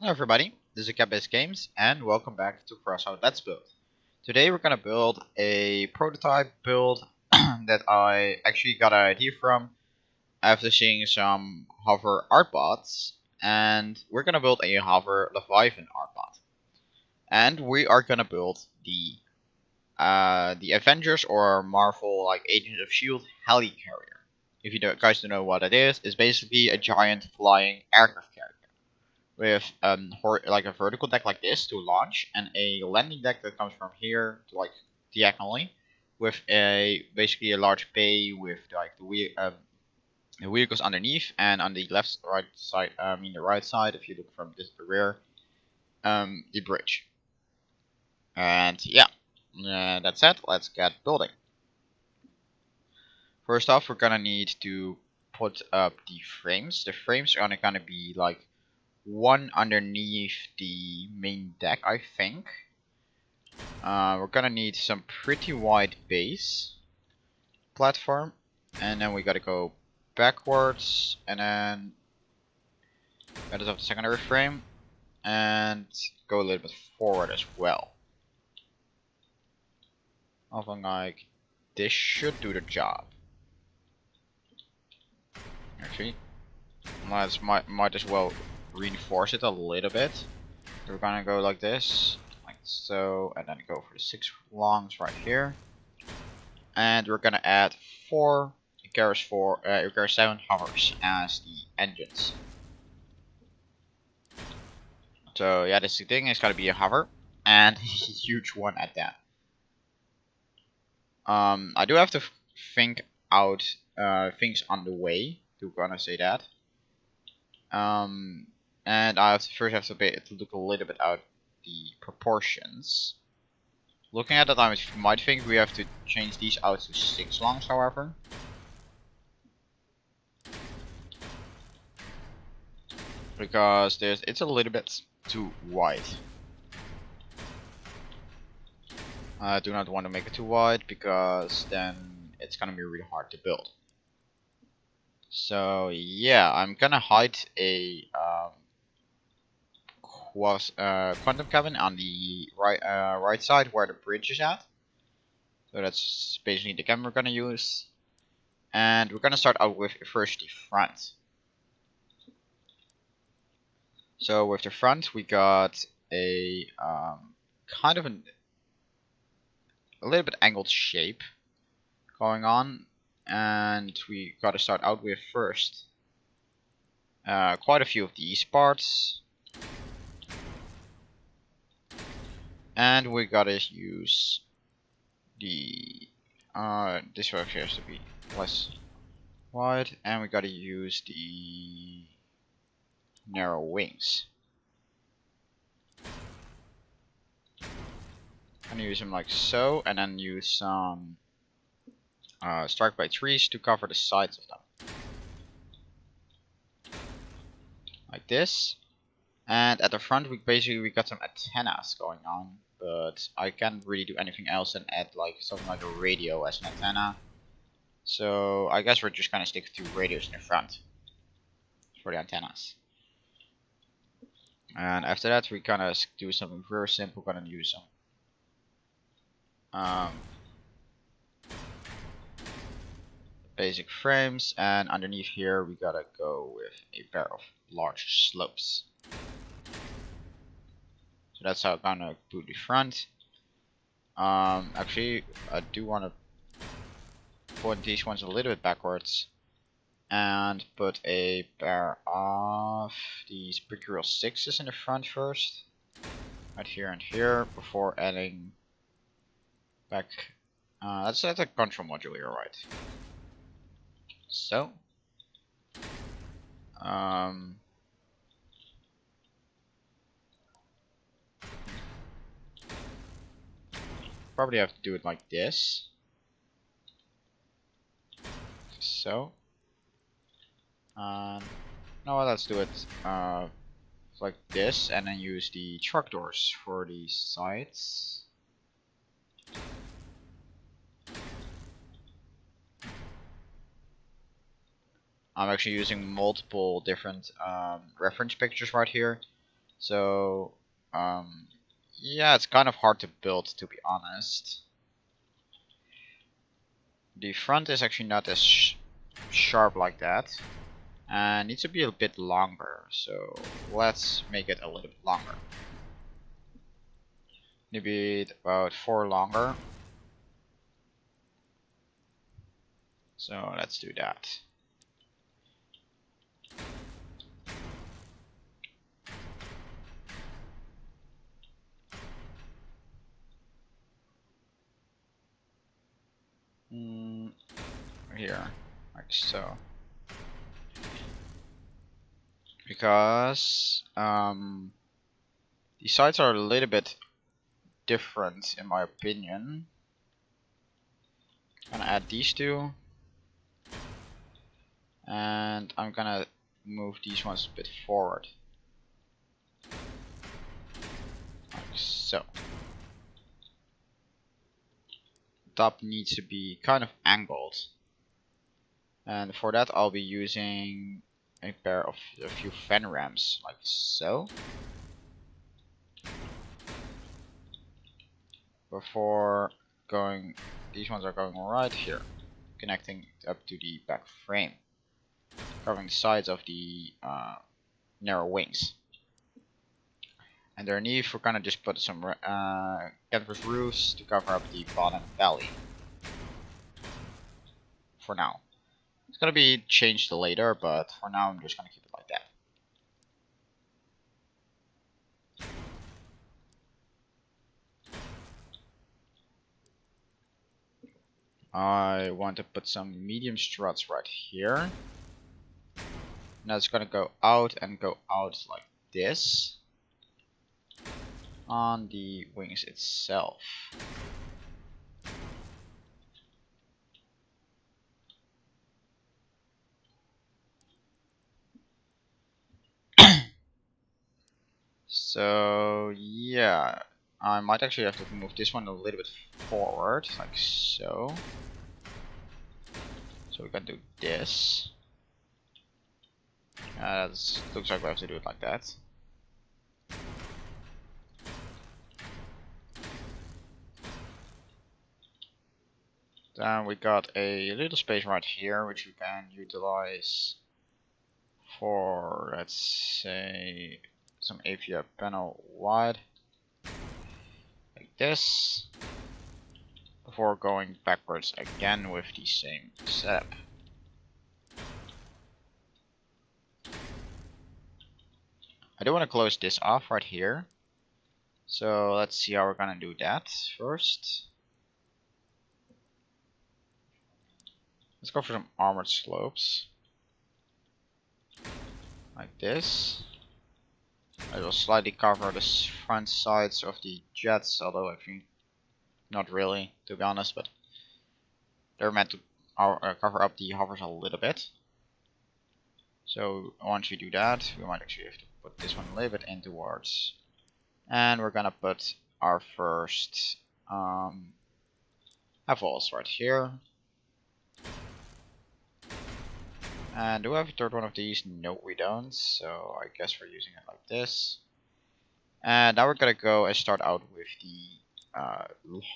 Hello everybody, this is Cat Games and welcome back to Crossout Let's Build. Today we're gonna build a prototype build that I actually got an idea from after seeing some hover art bots, and we're gonna build a hover Leviathan art bot. And we are gonna build the Avengers or Marvel like Agents of Shield HELICARRIER. If you guys don't know what it is, it's basically a giant flying aircraft carrier with like a vertical deck like this to launch, and a landing deck that comes from here to like diagonally, with basically a large bay with like the vehicles underneath, and on the right side, the right side, if you look from the rear, the bridge. And yeah, that's it. Let's get building. First off, we're gonna need to put up the frames. The frames are gonna be like one underneath the main deck, I think. We're gonna need some pretty wide base platform, and then we gotta go backwards, and then gotta have the secondary frame, and go a little bit forward as well. Something like this should do the job. Actually, might as well reinforce it a little bit. We're gonna go like this, like so, and then go for the 6 longs right here, and we're gonna add 4 Icarus 7 hovers as the engines. So yeah, this thing is gonna be a hover, and a huge one at that. I do have to think out things on the way. To gonna say that. And I first have to look a little bit at the proportions. Looking at that, I might think we have to change these out to 6 longs, however. Because it's a little bit too wide. I do not want to make it too wide, because then it's gonna be really hard to build. So yeah, I'm gonna hide a quantum cabin on the right side where the bridge is at. So that's basically the cabin we're gonna use, and we're gonna start out with first the front. So with the front, we got a kind of a little bit angled shape going on, and we gotta start out with first quite a few of these parts. And we gotta use the this one actually has to be less wide, and we gotta use the narrow wings. I'm gonna use them like so, and then use some strike by trees to cover the sides of them, like this. And at the front, we got some antennas going on, but I can't really do anything else than add like something like a radio as an antenna. So I guess we're just gonna stick to radios in the front for the antennas. And after that, we gonna do something very simple. We're gonna use some basic frames, and underneath here we gotta go with a pair of large slopes. So that's how I'm gonna do the front. Actually, I do want to point these ones a little bit backwards and put a pair of these Mercurial 6s in the front first, right here and here, before adding back. That's a control module here, right? So, probably have to do it like this. So, no, let's do it like this, and then use the truck doors for the sides. I'm actually using multiple different reference pictures right here, So yeah, it's kind of hard to build, to be honest. The front is actually not as sharp like that, and needs to be a bit longer. So let's make it a little bit longer. Maybe about 4 longer. So let's do that. Here, like so. Because the sides are a little bit different in my opinion. I'm gonna add these two, and I'm gonna move these ones a bit forward, like so. Top needs to be kind of angled, and for that I'll be using a pair of a few fan ramps, like so. Before going, these ones are going right here, connecting up to the back frame, covering the sides of the narrow wings. Underneath, we're gonna just put some canvas roofs to cover up the bottom belly. For now, it's gonna be changed later, but for now, I'm just gonna keep it like that. I want to put some medium struts right here. Now it's gonna go out and go out like this on the wings itself. So yeah, I might actually have to move this one a little bit forward, like so. So we can do this. Looks like we have to do it like that. Then we got a little space right here, which we can utilize for, let's say, some AVR panel wide, like this, before going backwards again with the same setup. I do want to close this off right here, so let's see how we're gonna do that first. Let's go for some armored slopes, like this. I will slightly cover the front sides of the jets, although I think not really, to be honest, but they're meant to cover up the hovers a little bit. So once we do that, we might actually have to put this one a little bit in towards, and we're gonna put our first half-walls right here. And do we have a third one of these? No, we don't, so I guess we're using it like this. And now we're gonna go and start out with the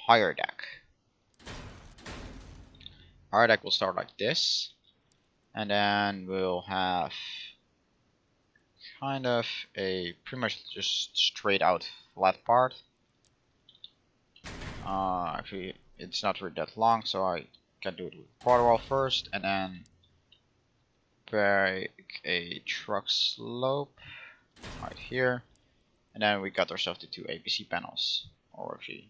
higher deck. Higher deck will start like this, and then we'll have kind of a pretty much just straight out flat part. Actually, it's not really that long, so I can do it with quarter wall first, and then break a truck slope right here, and then we got ourselves the two APC panels, or actually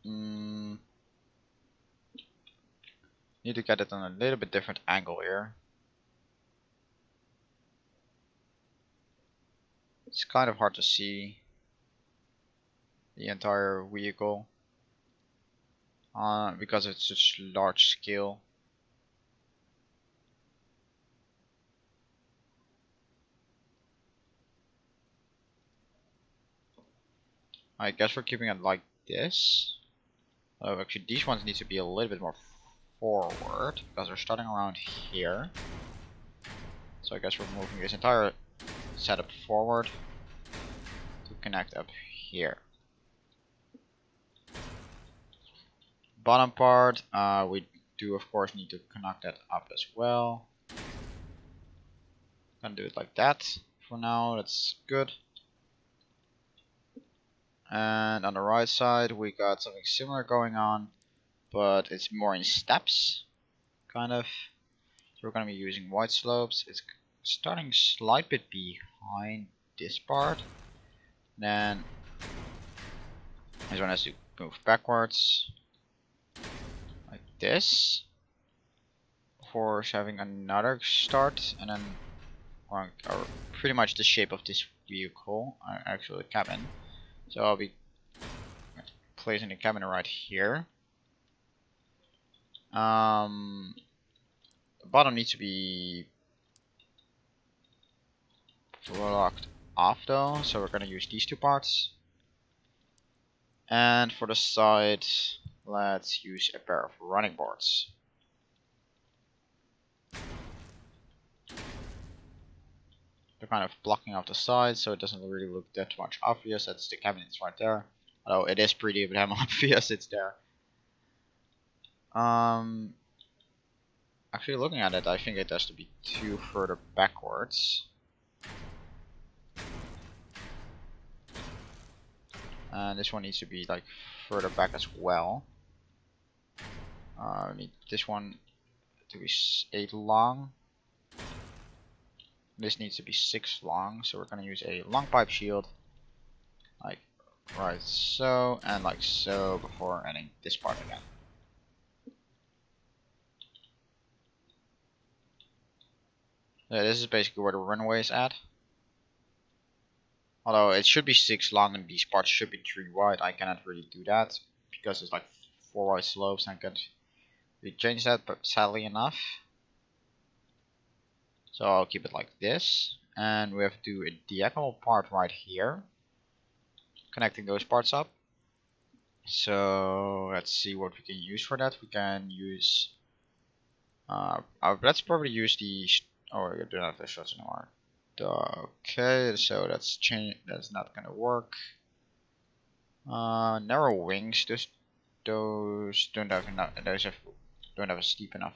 need to get it on a little bit different angle here. It's kind of hard to see the entire vehicle because it's such large scale. I guess we're keeping it like this. Oh, actually, these ones need to be a little bit more forward because they're starting around here. So I guess we're moving this entire set up forward to connect up here. Bottom part, we do of course need to connect that up as well. Gonna do it like that for now. That's good. And on the right side we got something similar going on, but it's more in steps, kind of. So we're gonna be using white slopes. It's starting slight bit behind this part. Then this one has to move backwards like this before having another start, and then or pretty much the shape of this vehicle, actually the cabin. So I'll be placing the cabin right here. The bottom needs to be blocked off though, so we're gonna use these two parts. And for the side, let's use a pair of running boards. They're kind of blocking off the side, so it doesn't really look that much obvious. That's the cabinets right there. Although it is pretty damn obvious it's there. Actually looking at it, I think it has to be 2 further backwards. And this one needs to be like further back as well. We need this one to be 8 long. This needs to be 6 long, so we're gonna use a long pipe shield, like right so, and like so, before ending this part again. Yeah, this is basically where the runway is at. Although it should be 6 long and these parts should be 3 wide, I cannot really do that because it's like 4 wide slopes and I can't really change that, but sadly enough. So I'll keep it like this, and we have to do a diagonal part right here, connecting those parts up. So let's see what we can use for that. We can use, let's probably use the, oh, we don't have the shots anymore. Okay, so that's that's not gonna work. Narrow wings, those don't have enough, don't have a steep enough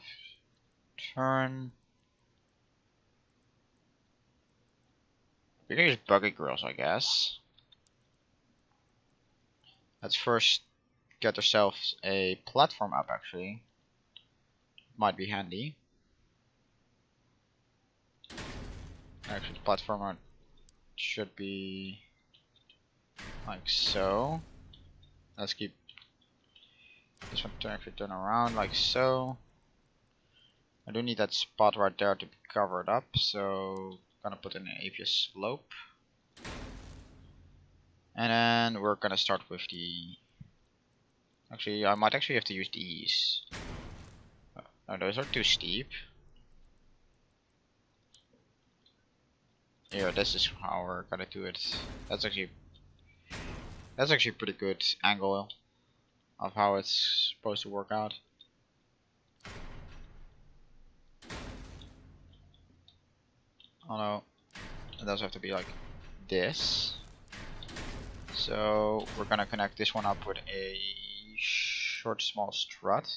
turn. We can use bucket grills, I guess. Let's first get ourselves a platform up, actually. Might be handy. Actually, the platform should be like so. Let's keep this one actually turn around like so. I do need that spot right there to be covered up, so gonna put in an APS slope, and then we're gonna start with the. Actually, I might actually have to use these. No, those are too steep. Yeah, this is how we're gonna do it. That's actually a pretty good angle of how it's supposed to work out. Oh no, it does have to be like this. So we're gonna connect this one up with a short small strut.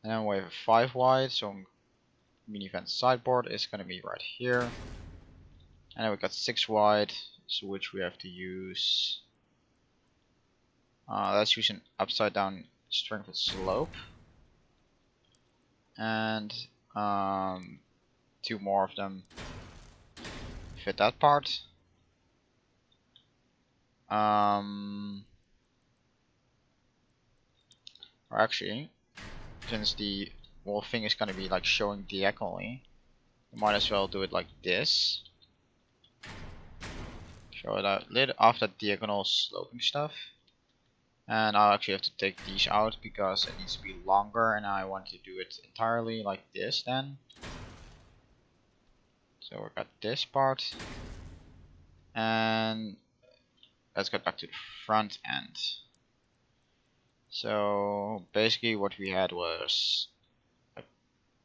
And then we have a 5 wide, so minivan sideboard is gonna be right here. And then we got 6 wide, so which we have to use. Let's use an upside down strength with slope. And 2 more of them fit that part. Or actually, since the whole thing is gonna be like showing diagonally, you might as well do it like this. Show it a little off that diagonal sloping stuff. And I'll actually have to take these out because it needs to be longer, and I want to do it entirely like this then. So we got this part. And let's get back to the front end. So basically what we had was a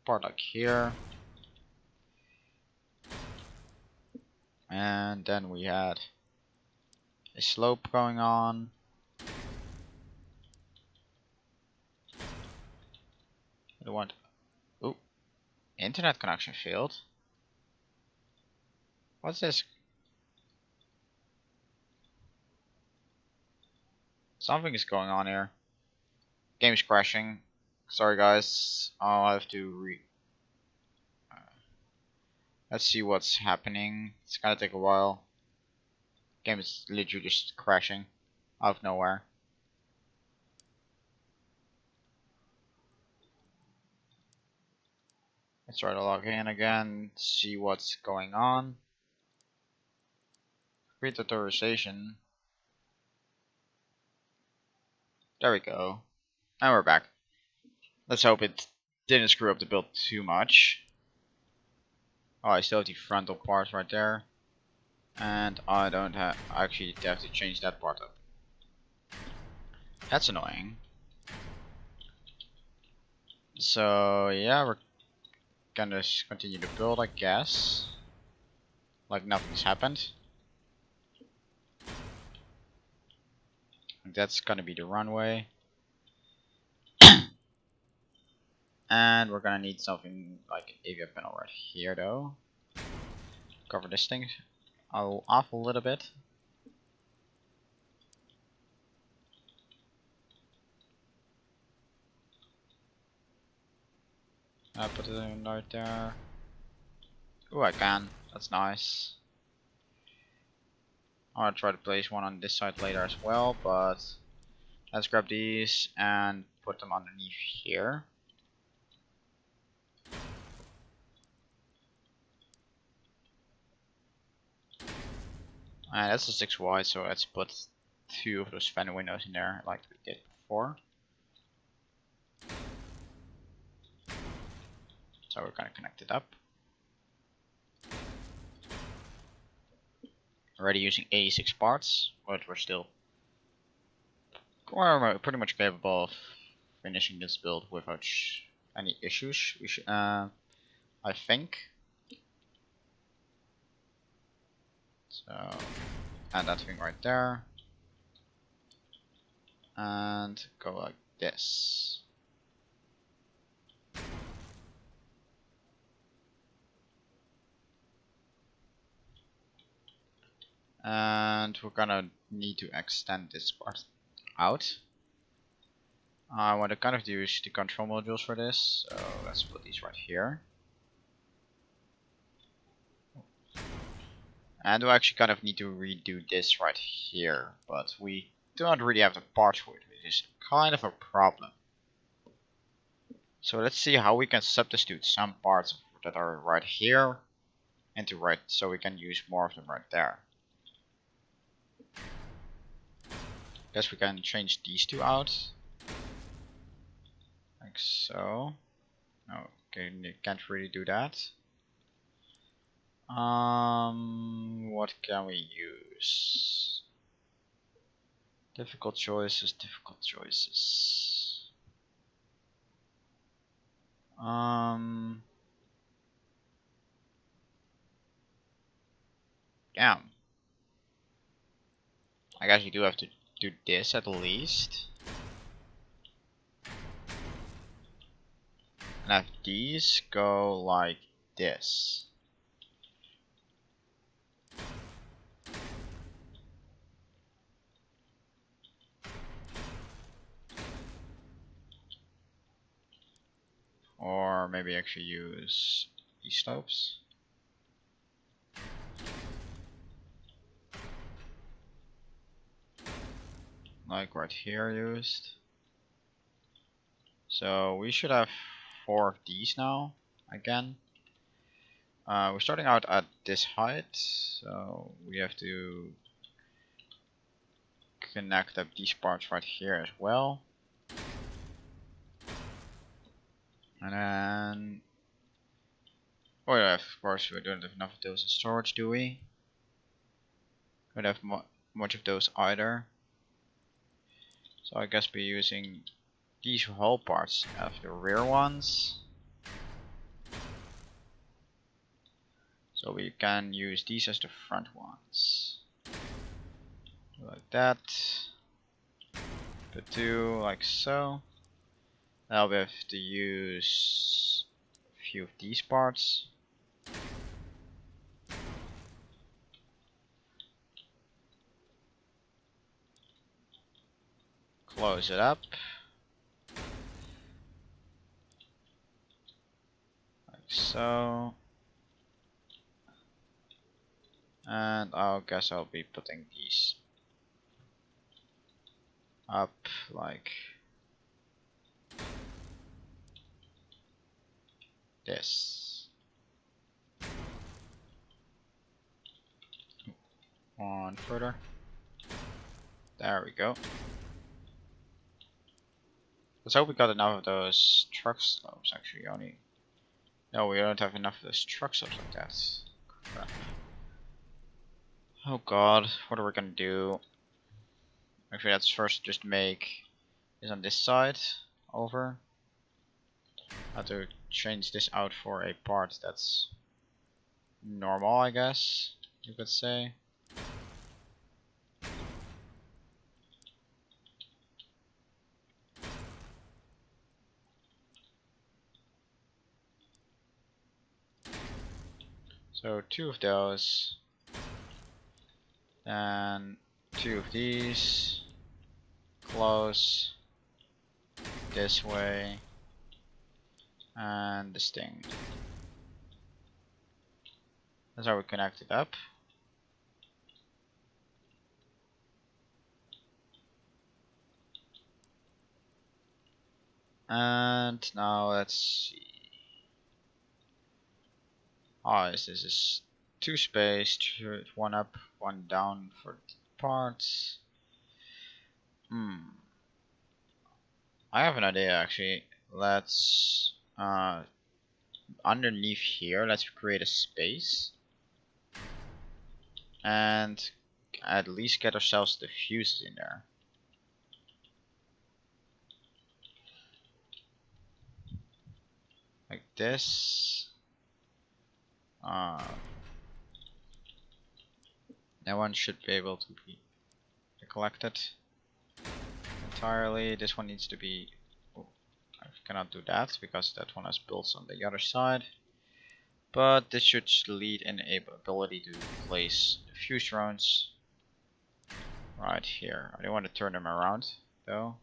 part like here, And then we had a slope going on. I want. Ooh, internet connection failed. What's this? Something is going on here. Game's crashing. Sorry guys, I'll have to let's see what's happening. It's gonna take a while. Game is literally just crashing out of nowhere. Let's try to log in again, see what's going on. Create authorization. There we go. And we're back. Let's hope it didn't screw up the build too much. Oh, I still have the frontal parts right there. And I don't have, actually have to change that part up. That's annoying. So yeah, we're gonna continue to build, I guess. Like nothing's happened. That's gonna be the runway. And we're gonna need something like an AVI panel right here though. Cover this thing off a little bit. I put it in right there. Oh, I can. That's nice. I'll try to place one on this side later as well, but let's grab these and put them underneath here. And that's a 6 wide, so let's put 2 of those fan windows in there like we did before. So we're gonna connect it up. Already using 86 parts, but we're still pretty much capable of finishing this build without any issues. We should, I think. So, add that thing right there, and go like this. And we're gonna need to extend this part out. I want to kind of use the control modules for this, so let's put these right here. And we actually kind of need to redo this right here, but we do not really have the parts for it, which is kind of a problem. So let's see how we can substitute some parts that are right here into right, so we can use more of them right there. Guess we can change these two out, like so. Okay, you can't really do that. What can we use? Difficult choices, difficult choices. Damn. I guess you do have to do this at least. And have these go like this. Or maybe actually use these slopes. Like right here used. So we should have 4 of these now, again. We're starting out at this height, so we have to connect up these parts right here as well. And then, oh yeah, of course we don't have enough of those in storage, do we? We don't have much of those either. So I guess we're using these whole parts of the rear ones. So we can use these as the front ones. Like that. Put 2 like so. Now we have to use a few of these parts. Close it up. Like so. And I guess I'll be putting these up like this. One further. There we go. Let's hope we got enough of those truck slopes actually. Only no, we don't have enough of those truck slopes like that. Crap. Oh god, what are we gonna do? Actually, let's first just make this on this side over. I have to change this out for a part that's normal, I guess you could say. So 2 of those, and 2 of these, close this way, and this thing. That's how we connect it up. And now let's see. This is 2 space, 1 up, 1 down for parts. I have an idea actually. Let's underneath here, let's create a space and at least get ourselves the fuses in there. Like this. That one should be able to be collected entirely. This one needs to be. Oh, I cannot do that because that one has bolts on the other side. But this should lead in ability to place the fuse drones right here. I don't want to turn them around though.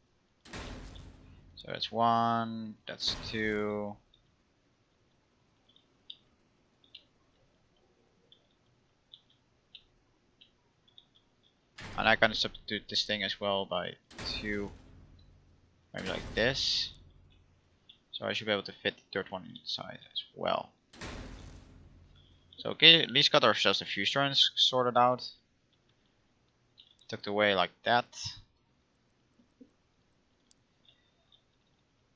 So that's 1, that's 2. And I can substitute this thing as well by 2, maybe like this. So I should be able to fit the third one inside as well. So okay, at least got ourselves the fuse drones sorted out. Tucked away like that.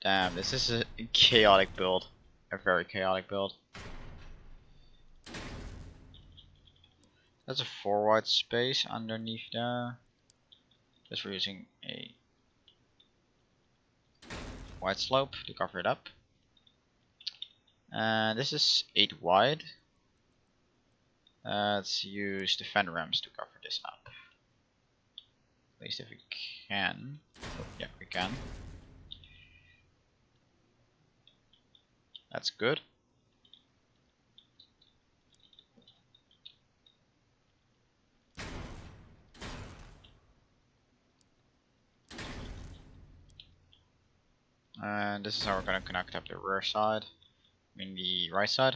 Damn, this is a chaotic build. A very chaotic build. That's a 4 wide space underneath there. Just we're using a wide slope to cover it up. And this is 8 wide. Let's use the fan ramps to cover this up. At least if we can. Oh, yeah, we can. That's good. And this is how we're going to connect up the rear side. I mean the right side.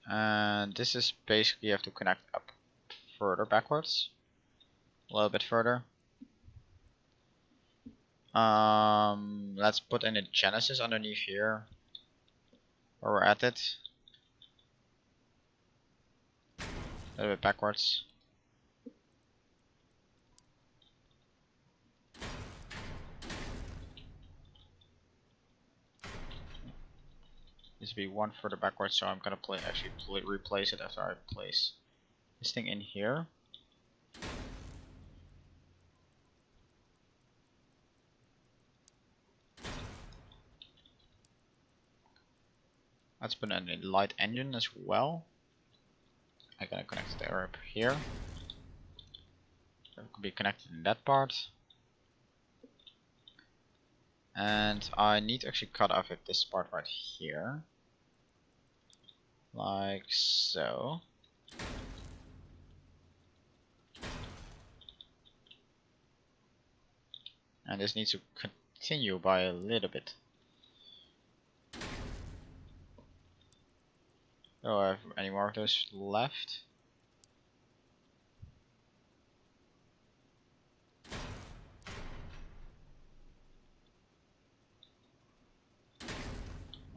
And this is basically you have to connect up further backwards. A little bit further. Let's put in a Genesis underneath here. Where we're at it. A little bit backwards. This will be 1 further backwards, so I'm gonna replace it after I place this thing in here. Let's put in a light engine as well. I'm gonna connect the up here. It could be connected in that part. And I need to actually cut off at this part right here. Like so. And this needs to continue by a little bit. Do I have any more of those left?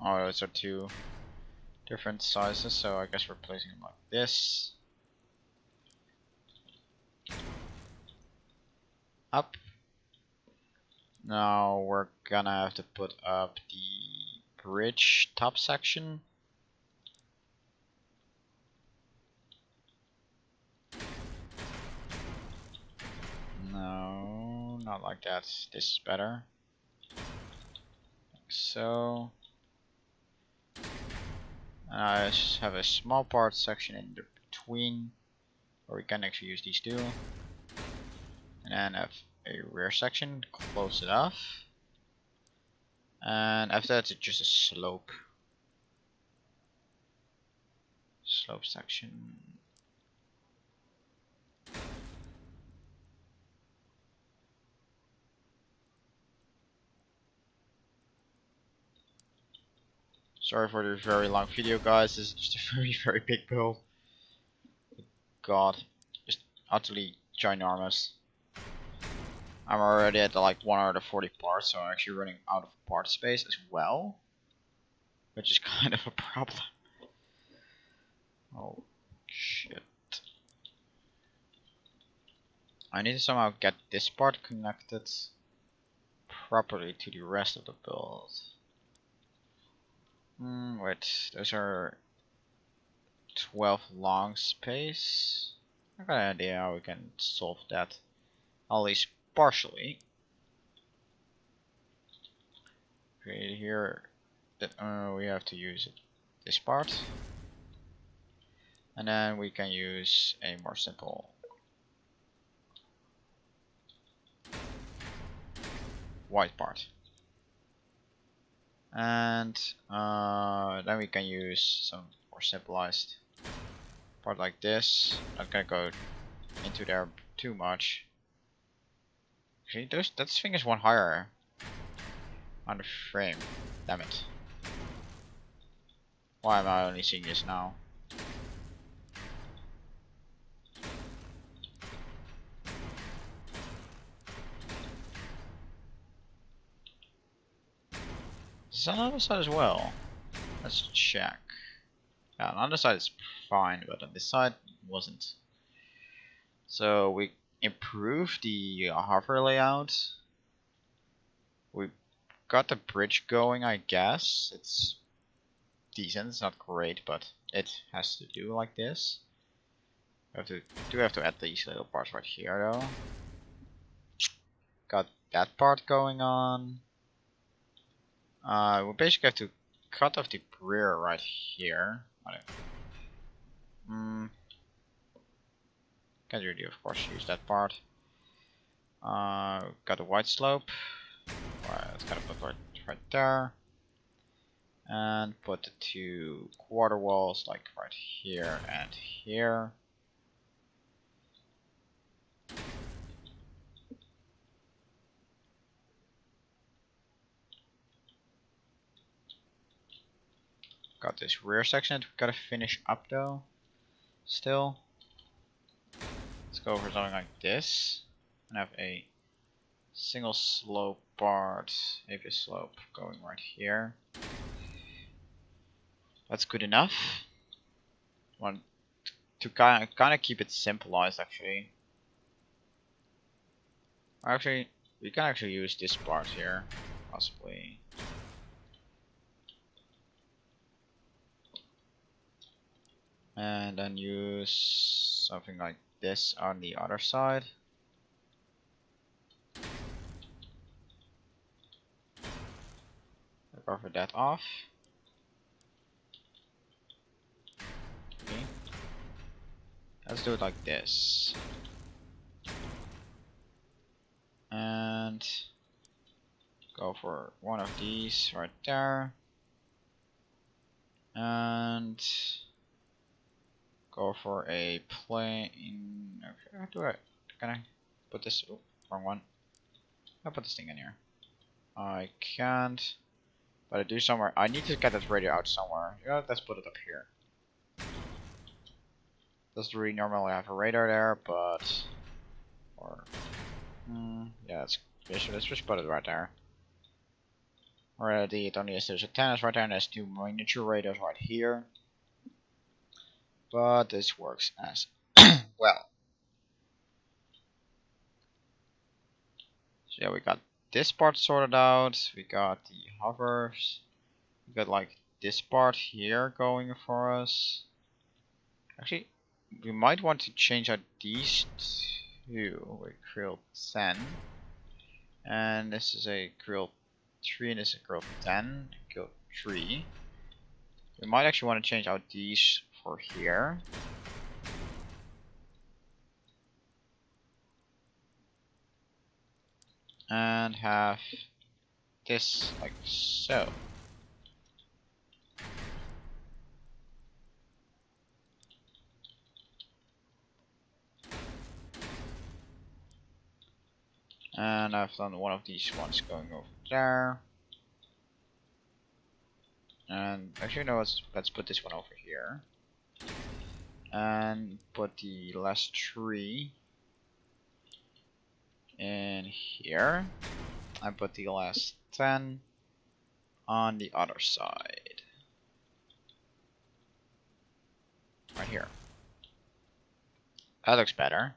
Oh, those are two different sizes, so I guess we're placing them like this. Up. Now we're gonna have to put up the bridge top section. No, not like that. This is better. Like so. And I just have a small part section in between, where we can actually use these two. And then have a rear section, close it off. And after that, it's just a slope. Slope section. Sorry for the very long video, guys. This is just a very big build. God, just utterly ginormous. I'm already at like 140 parts, so I'm actually running out of part space as well, which is kind of a problem. Oh shit! I need to somehow get this part connected properly to the rest of the build. Wait, those are 12 long space. I got an idea how we can solve that, at least partially. Okay, here that we have to use this part, and then we can use a more simple white part. And then we can use some more simplified part like this. Not gonna go into there too much. Actually, that thing is one higher on the frame. Damn it. Why am I only seeing this now? Is that on the other side as well? Let's check. Yeah, on the other side is fine, but on this side it wasn't. So we improved the hover layout. We got the bridge going, I guess. It's decent, it's not great, but it has to do like this. We have to add these little parts right here though. Got that part going on. We basically have to cut off the rear right here. Can't really, of course, use that part. Got a white slope. Alright, let's kind of put right there. And put the two quarter walls like right here and here. Got this rear section that we gotta finish up though. Still. Let's go for something like this. And have a single slope part, maybe a slope going right here. That's good enough. Want to kind of keep it simplified actually. Actually, we can actually use this part here, possibly. And then use something like this on the other side. Cover that off. basically. Let's do it like this. And go for one of these right there. And go for a plane. Okay, how do I? Can I put this? Oh, wrong one. I'll put this thing in here. I can't. But I do somewhere. I need to get that radio out somewhere. Yeah, let's put it up here. Doesn't really normally have a radar there, but yeah, let's just put it right there. Already, it only has those antennas right there, and there's 2 miniature radars right here. But this works as well. So yeah, we got this part sorted out. We got the hovers. We got like this part here going for us. Actually, we might want to change out these 2 with Krill 10. And this is a Krill 3 and this is a Krill 10. Krill 3. We might actually want to change out these for here. And have this like so. And I've done one of these ones going over there. And actually no, let's put this one over here. And put the last 3 in here. And put the last 10 on the other side. Right here. That looks better.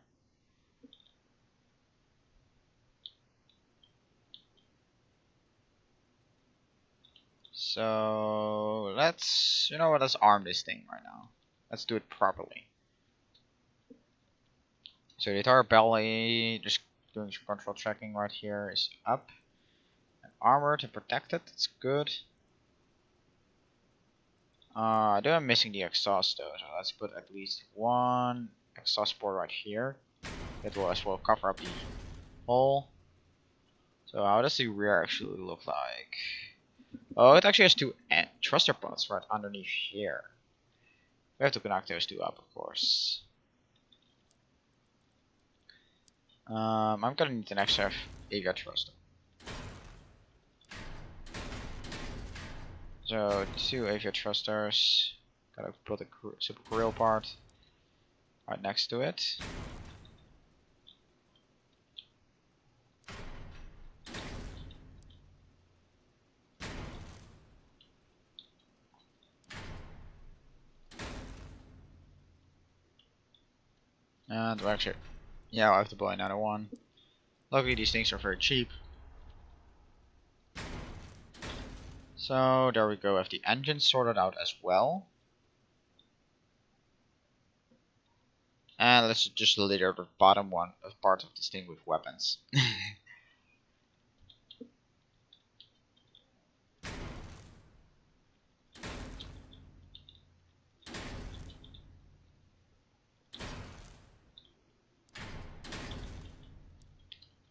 So let's, you know what, let's arm this thing right now. Let's do it properly. So the entire belly, just doing some control tracking right here, is up. And armored and protected, that's good. I do I'm missing the exhaust though, so let's put at least 1 exhaust port right here. It will as well cover up the hole. So how does the rear actually look like? Oh, it actually has 2 thruster pods right underneath here. We have to connect those 2 up, of course. I'm gonna need an extra AVR thruster. So 2 AVR thrusters. Gotta put a super grill part right next to it. And well, actually, yeah, I'll have to buy another one. Luckily, these things are very cheap. So there we go. Have the engine sorted out as well. And let's just litter the bottom one of part of this thing with weapons.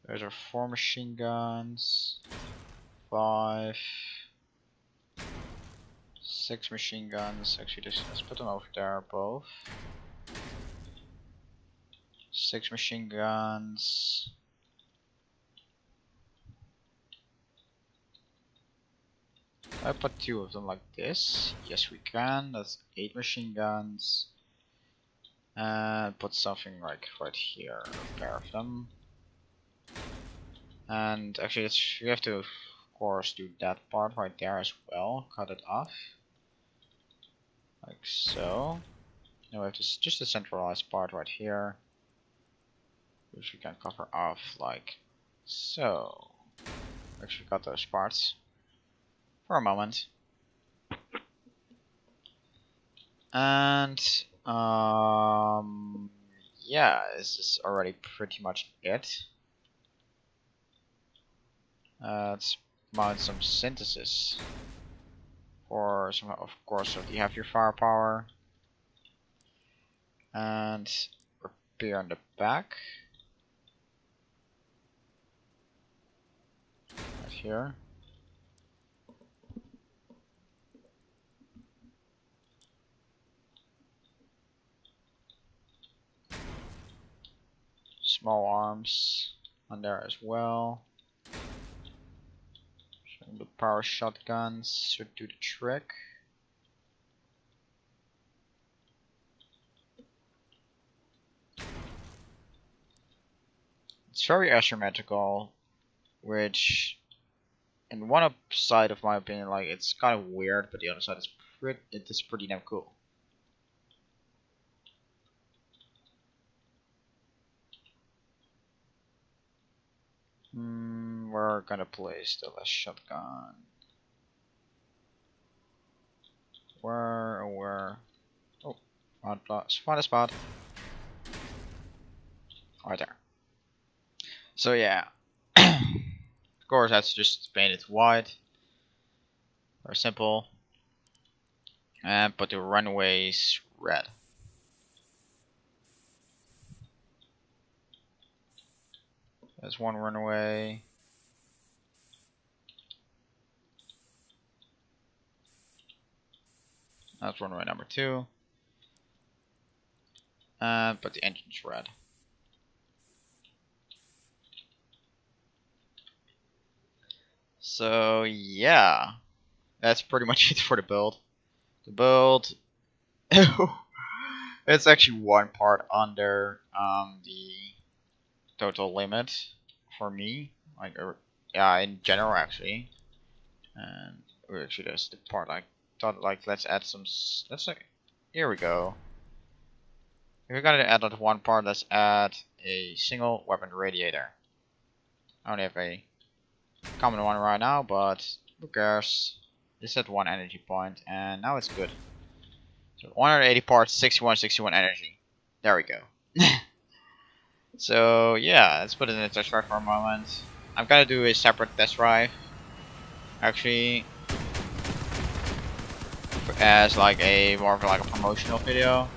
Those are 4 machine guns, 5, 6 machine guns. Actually, let's put them over there, both. 6 machine guns. I put 2 of them like this. Yes, we can. That's 8 machine guns. And put something like right here, a pair of them. And actually, we have to, of course, do that part right there as well. Cut it off, like so. Now we have just the centralized part right here, which we can cover off like so. Actually, got those parts for a moment. And yeah, this is already pretty much it. Let's mount some synthesis for some, of course, so you have your firepower. and repair on the back. Right here. Small arms on there as well. The power shotguns should do the trick. It's very asymmetrical, which in one side of my opinion, like it's kind of weird, but the other side is pretty damn cool. We're gonna place the last shotgun. Where? Oh, find a spot. Right there. So yeah, of course that's just paint it white. Very simple. And put the runways red. There's one runway. That's runway number 2. And put the engines red. So yeah, that's pretty much it for the build. The build, it's actually one part under the total limit for me. Like, yeah, in general actually. And actually, that's the part I thought. Like, let's add some. Here we go. If we're gonna add that one part, let's add a single weapon radiator. I only have a common one right now, but who cares? This at 1 energy point, and now it's good. So 180 parts, 61 energy. There we go. So yeah, let's put it in a test drive for a moment. I'm gonna do a separate test drive, actually, as like a more of like a promotional video.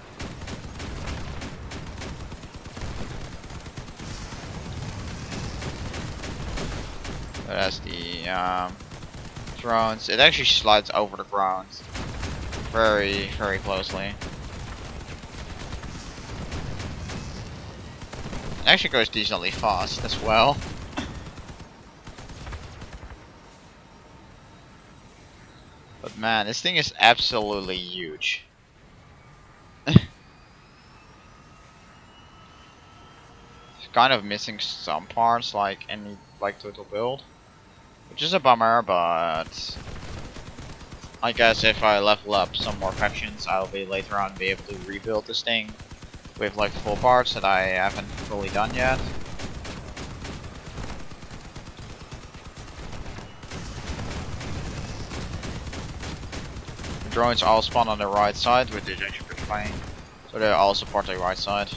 So that's the drones. It actually slides over the ground very, very closely. It actually goes decently fast as well. But man, this thing is absolutely huge. It's kind of missing some parts, like any total build, which is a bummer, but I guess if I level up some more factions, I'll be later on be able to rebuild this thing with like full parts that I haven't fully done yet. The drones all spawn on the right side, which is actually pretty funny. So they all support the right side.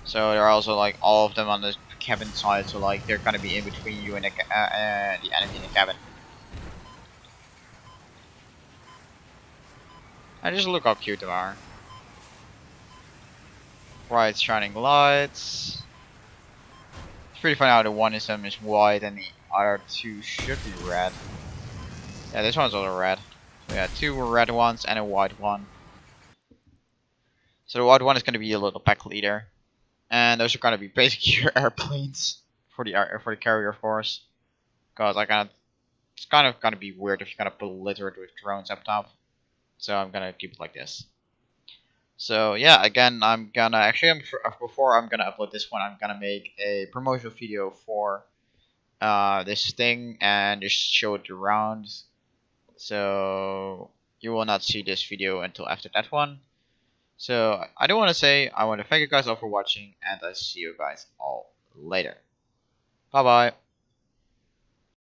So they're also like all of them on the cabin side, so like they're gonna be in between you and the enemy in the cabin. And just look how cute they are. Bright shining lights. It's pretty funny how the one of them is white and the other two should be red. Yeah, this one's also red. We got 2 red ones and a white one. So the white one is gonna be a little pack leader. And those are gonna be basically your airplanes for the carrier force. Cause it's kind of gonna be weird if you're gonna bellitter it with drones up top. So I'm gonna keep it like this. So yeah, again, before I'm gonna upload this one, I'm gonna make a promotional video for this thing and just show it around. So you will not see this video until after that one. So I do want to say I want to thank you guys all for watching, and I see you guys all later. Bye bye.